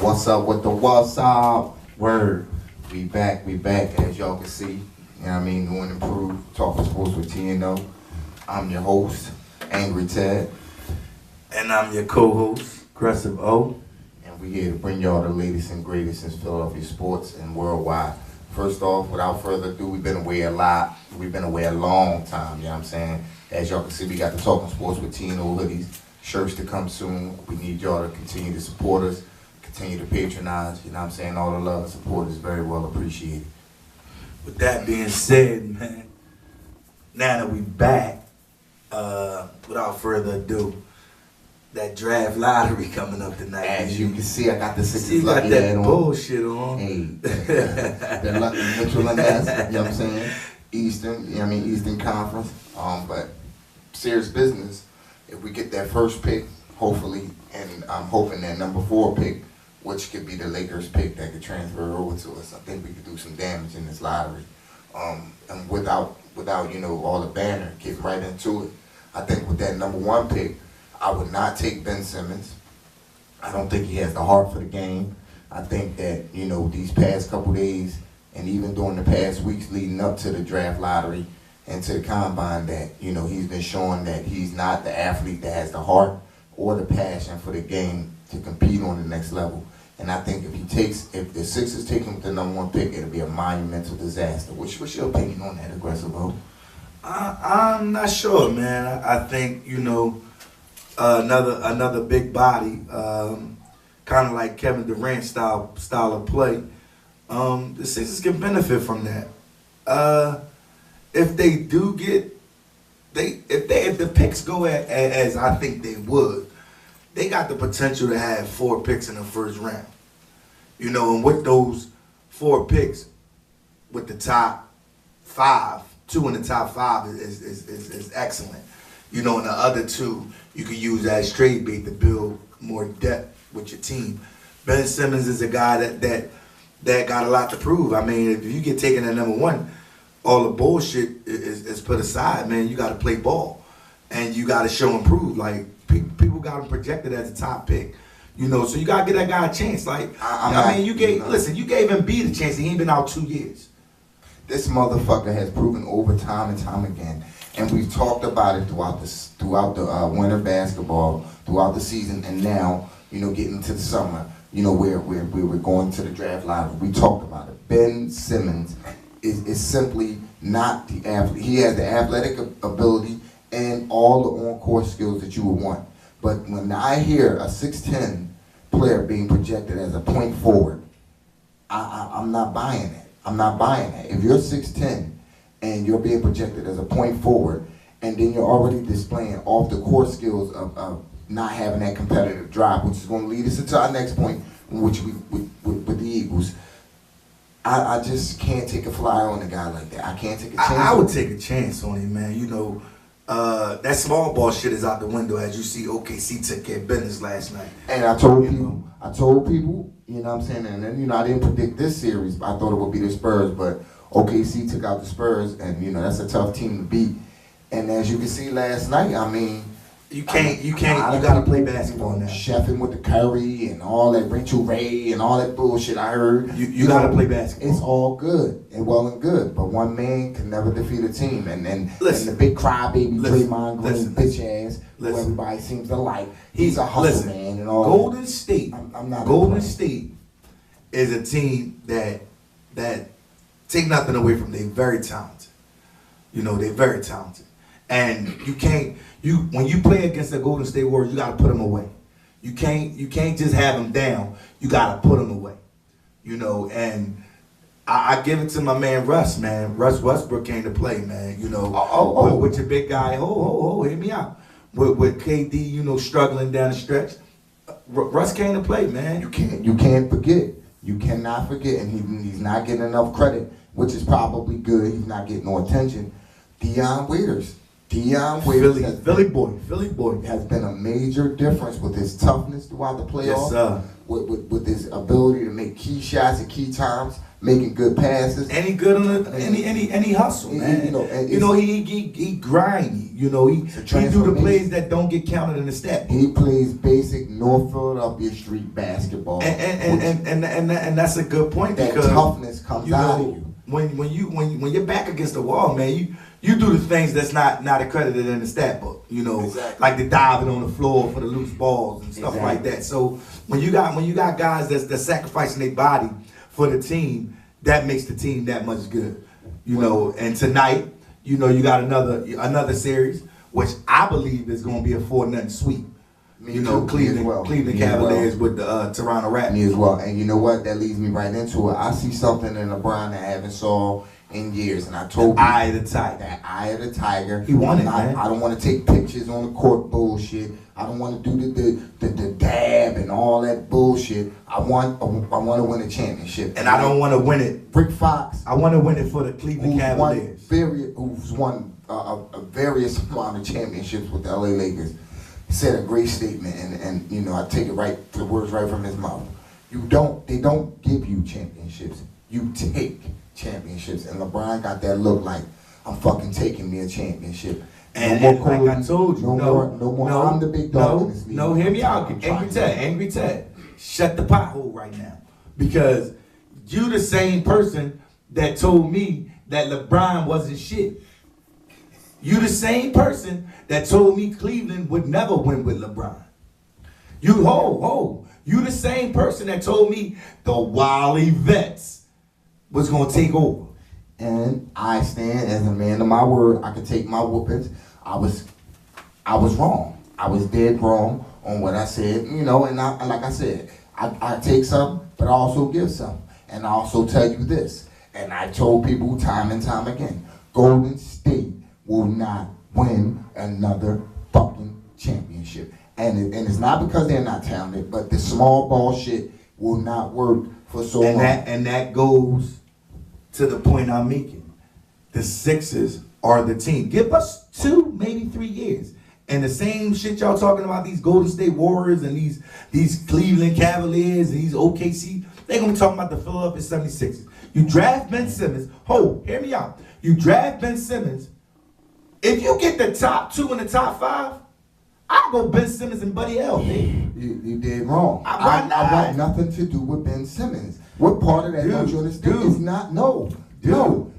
What's up with the what's up? Word. We back, as y'all can see. You know what I mean? Doing improved, talking sports with TNO. I'm your host, Angry Ted. And I'm your co-host, Aggressive O. And we here to bring y'all the latest and greatest in Philadelphia sports and worldwide. First off, without further ado, we've been away a lot. We've been away a long time, you know what I'm saying? As y'all can see, we got the Talking Sports with TNO hoodies, shirts to come soon. We need y'all to continue to support us, continue to patronize, you know what I'm saying? All the love and support is very well appreciated. With that being said, man, now that we back, without further ado, that draft lottery coming up tonight. As you can see, I got the See, Sixers you got lucky that hat on. bullshit on. Hey, they're lucky Mitchell and Ness, you know what I'm saying? Eastern, you know what I mean, Eastern Conference. But serious business, if we get that first pick, hopefully, and I'm hoping that number 4 pick, which could be the Lakers pick that could transfer over to us, I think we could do some damage in this lottery. And without you know, all the banner, getting right into it. I think with that number 1 pick, I would not take Ben Simmons. I don't think he has the heart for the game. I think that, you know, these past couple days and even during the past weeks leading up to the draft lottery and to the combine that, you know, he's been showing that he's not the athlete that has the heart or the passion for the game to compete on the next level. And I think if the Sixers take him with the number 1 pick, it'll be a monumental disaster. What's your opinion on that, Aggressive O? I'm not sure, man. I think, you know, another big body, kind of like Kevin Durant style of play. The Sixers can benefit from that. If they do get, if the picks go as I think they would, they got the potential to have 4 picks in the first round. You know, and with those 4 picks, with the top 5, 2 in the top 5 is excellent. You know, and the other 2 you can use as trade bait to build more depth with your team. Ben Simmons is a guy that got a lot to prove. I mean, if you get taken at number 1, all the bullshit is put aside, man. You got to play ball, and you got to show and prove. Like people got him projected as a top pick, you know. So you got to give that guy a chance. Like you gave Embiid a chance. He ain't been out 2 years. This motherfucker has proven over time and time again, and we've talked about it throughout the winter basketball, throughout the season, and now, you know, getting into the summer, you know, where we're going to the draft lottery. We talked about it. Ben Simmons is simply not the athlete. He has the athletic ability and all the on-court skills that you would want. But when I hear a 6'10" player being projected as a point forward, I'm not buying that. I'm not buying that. If you're 6'10" and you're being projected as a point forward, and then you're already displaying off the court skills of not having that competitive drive, which is going to lead us into our next point, which with the Eagles. I just can't take a flyer on a guy like that. I can't take a chance. I would take a chance on him, man. You know, that small ball shit is out the window. As you see, OKC took care of business last night. And I told people, you know what I'm saying, and then, you know, I didn't predict this series. I thought it would be the Spurs, but OKC took out the Spurs, and, you know, that's a tough team to beat. And as you can see last night, I mean, you gotta play basketball now. Chefing with the Curry and all that, Rachel Ray and all that bullshit I heard. You gotta play basketball. It's all good and well and good, but one man can never defeat a team. And the big crybaby Draymond Green bitch ass, who everybody seems to like, he's a hustle man and all. Golden State. I'm not Golden State is a team that take nothing away from them. They're very talented. You know, they're very talented. And when you play against the Golden State Warriors, you got to put them away. You can't just have them down. You got to put them away. You know, and I give it to my man Russ, man. Russ Westbrook came to play, man. You know, with your big guy, hear me out. With KD, you know, struggling down the stretch, Russ came to play, man. You can't forget. You cannot forget, and he's not getting enough credit, which is probably good. He's not getting no attention. Dion Waiters Dion Waiters Philly boy. has been a major difference with his toughness throughout the playoffs. Yes, sir. With his ability to make key shots at key times, making good passes. And he good on any hustle, man. He grimy. He do the plays that don't get counted in the stat book. He plays basic North Philadelphia street basketball. And that's a good point, that because toughness comes out of you. When you're back against the wall, man, you do the things that's not accredited in the stat book, Exactly. like the diving on the floor for the loose balls and stuff like that. So when you got guys that's sacrificing their body for the team, that makes the team that much good, And tonight, you got another series, which I believe is going to be a 4-0 sweep. Cleveland Cavaliers with the Toronto Raptors. Me as well. And you know what? That leads me right into it. I see something in LeBron that I haven't saw in years, and I told you, eye of the tiger. That eye of the tiger. He won it, man. I don't want to take pictures on the court bullshit. I don't want to do the dab and all that bullshit. I want to win a championship, and I don't want to win it. Rick Fox. I want to win it for the Cleveland Cavaliers. Who's won a various amount of championships with the LA Lakers, said a great statement, and I take the words right from his mouth. They don't give you championships. You take championships, and LeBron got that look like, I'm fucking taking me a championship. And like I told you, no more. I'm the big dog in this league. No, hear me out, Angry Ted. Shut the pothole right now, because you the same person that told me that LeBron wasn't shit. You the same person that told me Cleveland would never win with LeBron. You the same person that told me the Wally Vets was gonna take over. And I stand as a man of my word. I could take my whoopings. I was wrong. I was dead wrong on what I said, and like I said, I take some, but I also give some. And I also tell you this, and I told people time and time again, Golden State will not win another fucking championship. And it's not because they're not talented, but the small ball shit will not work for so long. And that goes to the point I'm making. The Sixers are the team. Give us 2, maybe 3 years, and the same shit y'all talking about, these Golden State Warriors and these Cleveland Cavaliers and these OKC, they're gonna be talking about the Philadelphia 76ers. You draft Ben Simmons. Hear me out. You draft Ben Simmons. If you get the top 2 and the top 5, I'll go Ben Simmons and Buddy Hield, baby. You did wrong. I want nothing to do with Ben Simmons. What part of that don't you understand? It's not, no.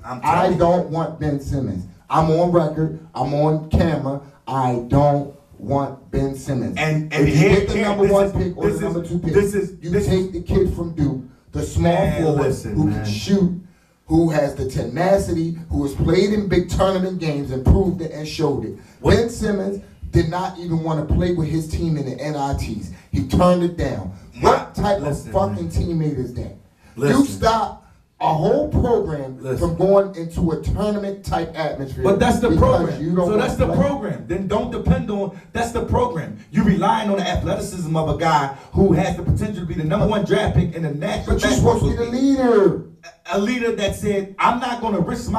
I don't want Ben Simmons. I'm on record. I'm on camera. I don't want Ben Simmons. And if you get the number 1 pick or the number 2 pick, you take the kid from Duke, the small forward who can shoot, who has the tenacity, who has played in big tournament games and proved it and showed it. Ben Simmons did not even want to play with his team in the NITs. He turned it down. What type of fucking teammate is that? You stop a whole program from going into a tournament type atmosphere. But that's the program. So that's the program. Then don't depend on, that's the program. You're relying on the athleticism of a guy who has the potential to be the number 1 draft pick in the national. But you're supposed to be the leader. A leader that said, I'm not going to risk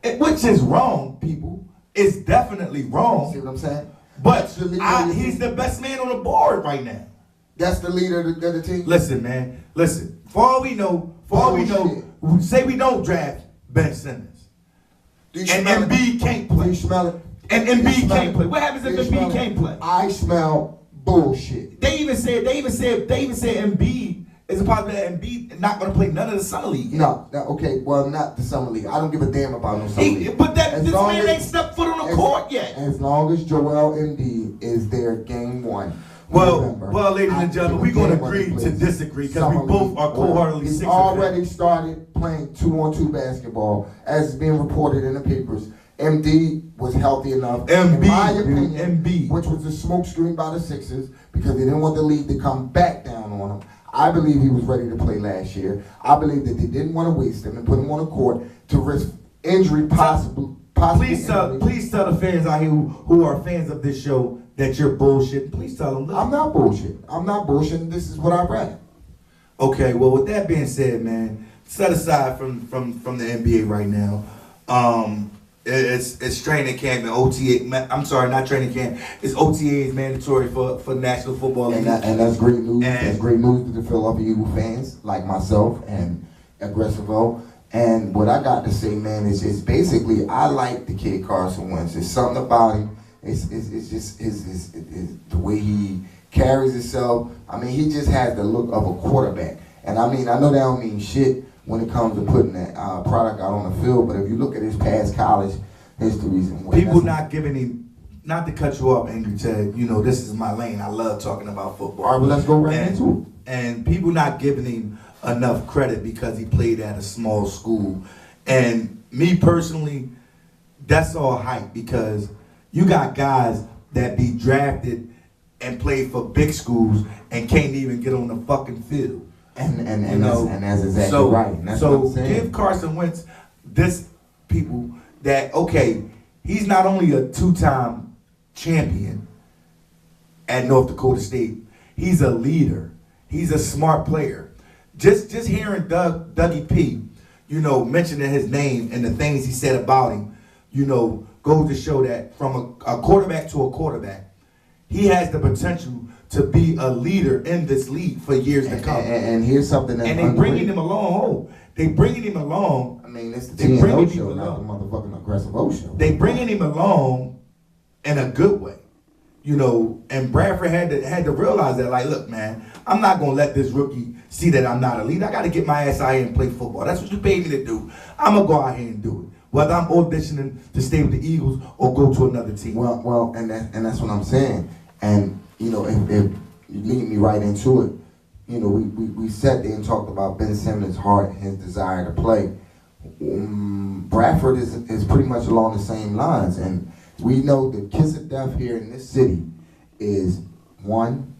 which is wrong, people. It's definitely wrong. See what I'm saying? But he's the best man on the board right now. That's the leader of the team? Listen, man. For all we know, say we don't draft Ben Simmons. And Embiid can't play. Do you smell it? And Embiid can't play. What happens if Embiid can't play? I smell bullshit. They even said Embiid is a possibility that Embiid not going to play none of the Summer League. No, okay, well, not the Summer League. I don't give a damn about no Summer League. But this man ain't stepped foot on the court yet. As long as Joel Embiid is there game 1. Well, ladies and gentlemen, we're going to agree to disagree because we both are cold-heartedly Sixers. He's already started playing 2-on-2 basketball, as is being reported in the papers. MD was healthy enough, in my opinion, which was a smokescreen by the Sixers because they didn't want the league to come back down on him. I believe he was ready to play last year. I believe that they didn't want to waste him and put him on the court to risk injury possibly. Please tell the fans out here who are fans of this show that you're bullshit. Please tell them. I'm not bullshitting. This is what I read. Okay, well, with that being said, man, set aside from the NBA right now. It's training camp and OTA. I'm sorry, not training camp. It's OTA is mandatory for National Football League. And that's great news. And that's great news to the Philadelphia Eagle fans like myself and Aggressivo. And what I got to say, man, is basically I like the kid Carson Wentz. There's something about him. It's just the way he carries himself. I mean, he just has the look of a quarterback. And I mean, I know that don't mean shit when it comes to putting that product out on the field, but if you look at his past college histories and people not giving him, not to cut you off, Angry Ted, you know, this is my lane. I love talking about football. All right, well, let's go right into it. And people not giving him enough credit because he played at a small school. And me personally, that's all hype because you got guys that be drafted and play for big schools and can't even get on the fucking field. And that's exactly right. And that's so what I'm saying. give Carson Wentz this people that, okay, he's not only a two-time champion at North Dakota State, he's a leader. He's a smart player. Just hearing Dougie P, you know, mentioning his name and the things he said about him, you know, goes to show that from a quarterback to a quarterback, he has the potential to be a leader in this league for years to come. And here's something that's and they bringing him along. They bringing him along. I mean, it's the TNO show, not the motherfucking Aggressive O show. They bringing him along in a good way, you know. And Bradford had to realize that, like, look, man, I'm not gonna let this rookie see that I'm not a leader. I got to get my ass out here and play football. That's what you paid me to do. I'm gonna go out here and do it, whether I'm auditioning to stay with the Eagles or go to another team. Well, and that's what I'm saying. And you know, if you lead me right into it, you know, we sat there and talked about Ben Simmons' heart and his desire to play. Bradford is pretty much along the same lines, and we know the kiss of death here in this city is one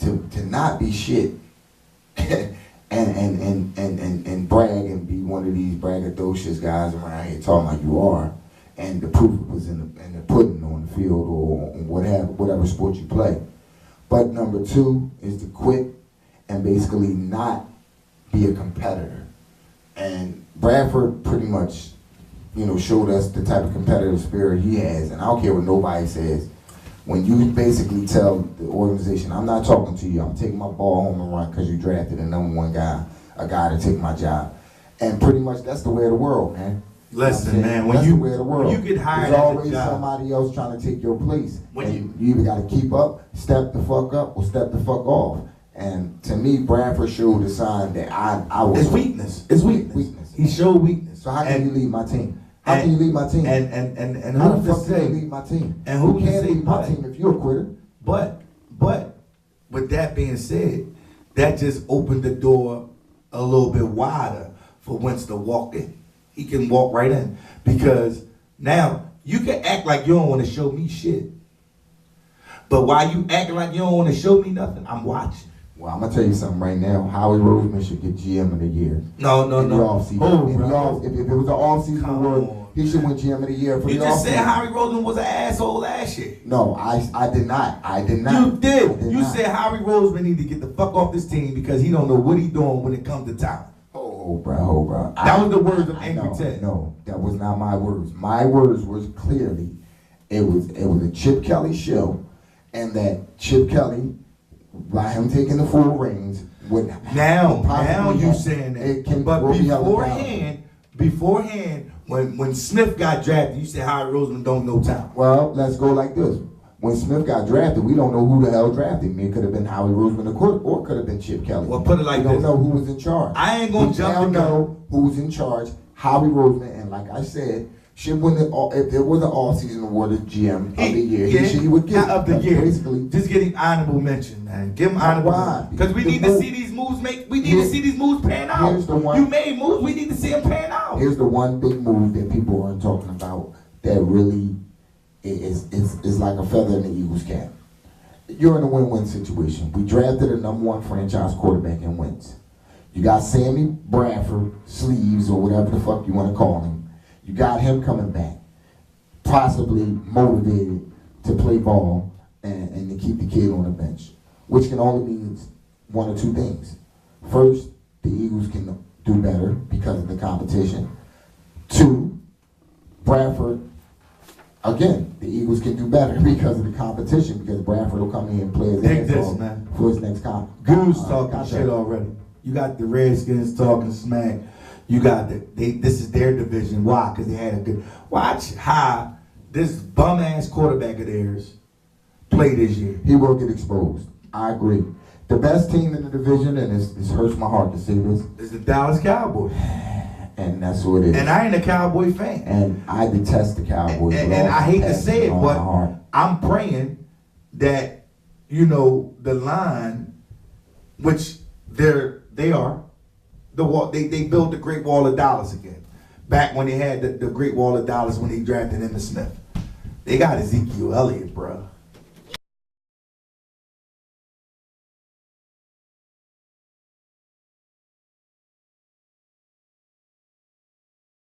to not be shit and brag and be one of these braggadocious guys around here talking like you are, and the proof was in the pudding on the field or on whatever sport you play. But number two is to quit and basically not be a competitor. And Bradford pretty much, you know, showed us the type of competitive spirit he has. And I don't care what nobody says. When you basically tell the organization, I'm not talking to you, I'm taking my ball home and run because you drafted a number one guy, a guy to take my job. And pretty much that's the way of the world, man. Listen, man, when you get hired, there's always somebody else trying to take your place. You either got to keep up, step the fuck up, or step the fuck off. And to me, Bradford showed a sign that I was. It's weakness. It's weakness. He showed weakness. So how can you lead my team? How can you lead my team? And how who the fuck can can you lead my team? And who can't lead my team if you're a quitter? But with that being said, that just opened the door a little bit wider for Wentz to walk in. He can walk right in because now you can act like you don't want to show me shit. But while you acting like you don't want to show me nothing, I'm watching. Well, I'm gonna tell you something right now. Howie Roseman should get GM of the year. No. In the offseason. If it was an offseason award, he should win GM of the year for the offseason. You just said Howie Roseman was an asshole last year. No, I did not. You did. You said Howie Roseman need to get the fuck off this team because he don't know what he's doing when it comes to talent. Oh, bro. That was the words of Angry Ted. No, that was not my words. My words was clearly, it was a Chip Kelly show, and that Chip Kelly, by him taking the full reins, would now you saying that. But beforehand, when Smith got drafted, you said Howie Roseman don't know talent. Well, let's go like this. When Smith got drafted, we don't know who the hell drafted me. It could have been Howie Roseman or could have been Chip Kelly. Well, put it like this. We don't know who was in charge. I ain't gonna jump the gun. We now know who's in charge. Howie Roseman, and like I said, should win if there was an all-season award of GM of the year, he would get of the year. Basically, just getting honorable mention, man. Give him honorable. Why? Because we need to see these moves We need to see these moves pan out. You made moves. We need to see them pan out. Here's the one big move that people aren't talking about that really is like a feather in the Eagles' cap. You're in a win-win situation. We drafted a number one franchise quarterback in Wentz. You got Sammy Bradford, Sleeves, or whatever the fuck you want to call him. You got him coming back, possibly motivated to play ball and to keep the kid on the bench, which can only mean one or two things. First, the Eagles can do better because of the competition. Two, Bradford, again, the Eagles can do better because of the competition, because Bradford will come in and play his Dig ass this, off man. for his next Goose talking contract. shit already. You got the Redskins talking smack. You got this is their division. Why? Because they had a good. Watch how this bum ass quarterback of theirs play this year. He will get exposed. I agree. The best team in the division, and it hurts my heart to say this, It's the Dallas Cowboys. and that's who it is. And I ain't a Cowboy fan. And I detest the Cowboys. And with all I hate to passion say it, in my but heart. I'm praying that, you know, the line, which they are, they built the Great Wall of Dallas again. Back when they had the Great Wall of Dallas when they drafted Emmitt Smith. They got Ezekiel Elliott, bro.